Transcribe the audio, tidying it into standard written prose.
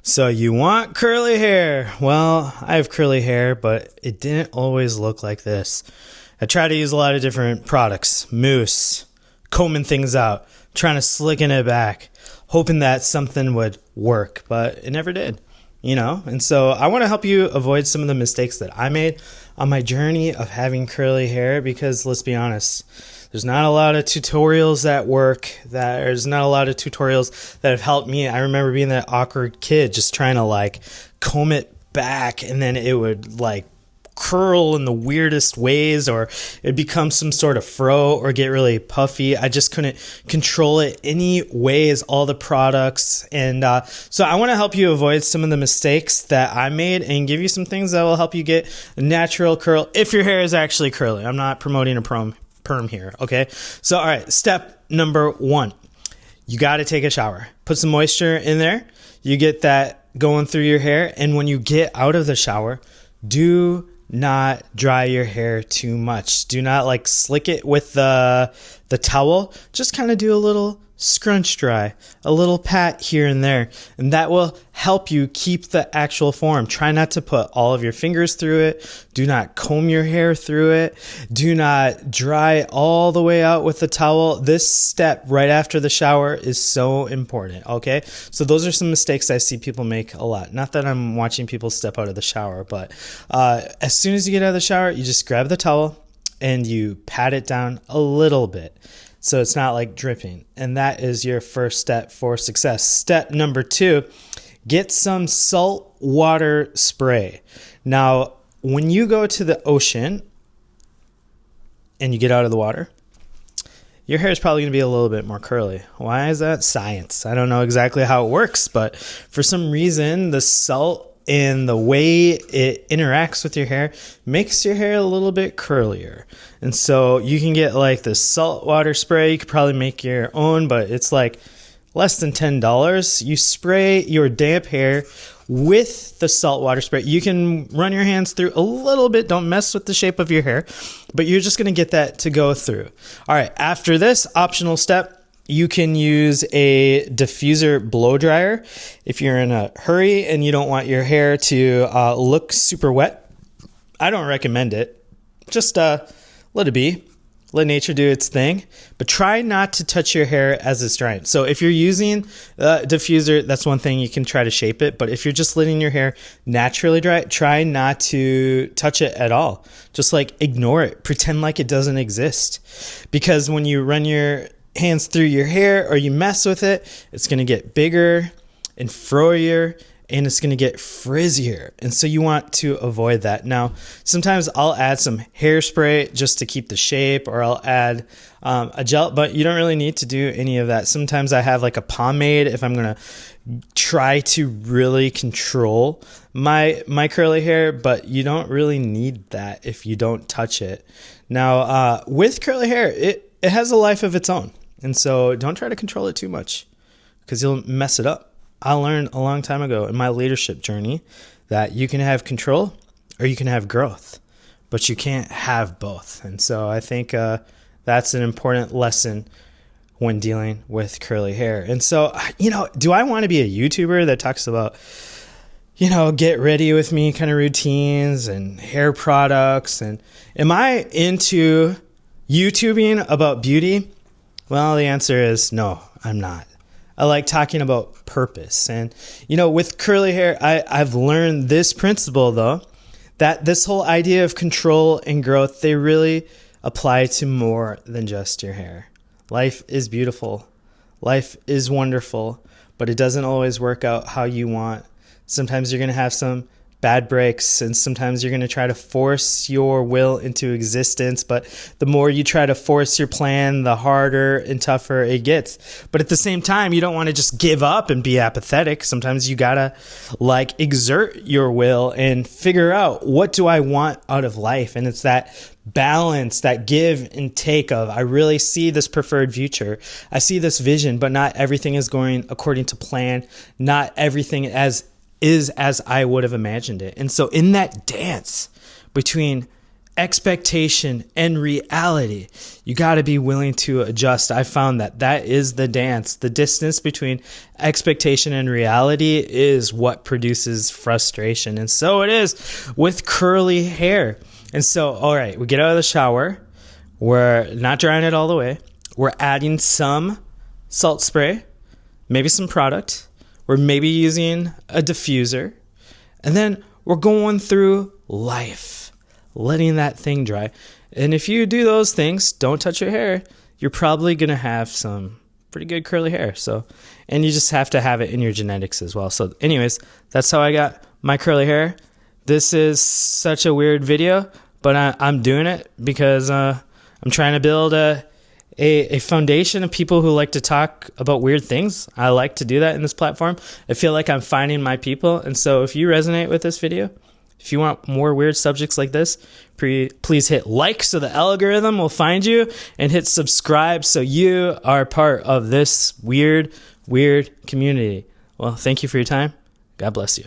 So you want curly hair? Well, I have curly hair, but it didn't always look like this. I tried to use a lot of different products, mousse, combing things out, trying to slicken it back, hoping that something would work, but it never did, And so I want to help you avoid some of the mistakes that I made on my journey of having curly hair, because let's be honest, there's not a lot of tutorials that work. There's not a lot of tutorials that have helped me. I remember being that awkward kid just trying to comb it back, and then it would curl in the weirdest ways, or it'd become some sort of fro or get really puffy. I just couldn't control it any ways, all the products. And so I want to help you avoid some of the mistakes that I made and give you some things that will help you get a natural curl if your hair is actually curly. I'm not promoting a perm here, okay? So all right, step number 1, you got to take a shower. Put some moisture in there. You get that going through your hair, and when you get out of the shower, do not dry your hair too much. Do not slick it with the towel. Just kind of do a little scrunch dry, a little pat here and there, and that will help you keep the actual form. Try not to put all of your fingers through it. Do not comb your hair through it. Do not dry all the way out with the towel. This step right after the shower is so important, okay? So those are some mistakes I see people make a lot. Not that I'm watching people step out of the shower, but as soon as you get out of the shower, you just grab the towel and you pat it down a little bit, so it's not dripping. And that is your first step for success. Step number 2, get some salt water spray. Now, when you go to the ocean and you get out of the water, your hair is probably going to be a little bit more curly. Why is that? Science. I don't know exactly how it works, but for some reason, the salt and the way it interacts with your hair makes your hair a little bit curlier. And so you can get this salt water spray. You could probably make your own, but it's less than $10. You spray your damp hair with the salt water spray. You can run your hands through a little bit. Don't mess with the shape of your hair, but you're just going to get that to go through. All right. After this optional step, you can use a diffuser blow dryer if you're in a hurry and you don't want your hair to look super wet. I don't recommend it. Just let it be. Let nature do its thing. But try not to touch your hair as it's drying. So if you're using a diffuser, that's one thing. You can try to shape it. But if you're just letting your hair naturally dry, try not to touch it at all. Just ignore it. Pretend like it doesn't exist. Because when you run your hands through your hair or you mess with it, it's going to get bigger and froier, and it's going to get frizzier. And so you want to avoid that. Now, sometimes I'll add some hairspray just to keep the shape, or I'll add a gel, but you don't really need to do any of that. Sometimes I have a pomade if I'm going to try to really control my curly hair, but you don't really need that if you don't touch it. Now, with curly hair, it has a life of its own. And so don't try to control it too much, because you'll mess it up. I learned a long time ago in my leadership journey that you can have control or you can have growth, but you can't have both. And so I think that's an important lesson when dealing with curly hair. And so, do I want to be a YouTuber that talks about, get ready with me kind of routines and hair products? And am I into YouTubing about beauty? Well, the answer is no, I'm not. I like talking about purpose. And, with curly hair, I've learned this principle, though, that this whole idea of control and growth, they really apply to more than just your hair. Life is beautiful. Life is wonderful, but it doesn't always work out how you want. Sometimes you're going to have some bad breaks, and sometimes you're going to try to force your will into existence, but the more you try to force your plan, the harder and tougher it gets. But at the same time, you don't want to just give up and be apathetic. Sometimes you gotta exert your will and figure out, what do I want out of life? And it's that balance, that give and take of, I really see this preferred future. I see this vision, but not everything is going according to plan. Not everything is as I would have imagined it. And so in that dance between expectation and reality. You got to be willing to adjust. I found that is the dance. The distance between expectation and reality is what produces frustration. And so it is with curly hair. And so, all right, we get out of the shower. We're not drying it all the way. We're adding some salt spray, maybe some product. We're maybe using a diffuser. And then we're going through life, letting that thing dry. And if you do those things, don't touch your hair, you're probably going to have some pretty good curly hair. So, and you just have to have it in your genetics as well. So anyways, that's how I got my curly hair. This is such a weird video, but I'm doing it because I'm trying to build a foundation of people who like to talk about weird things. I like to do that in this platform. I feel like I'm finding my people. And so if you resonate with this video, if you want more weird subjects like this, please hit like so the algorithm will find you, and hit subscribe so you are part of this weird community. Well, thank you for your time. God bless you.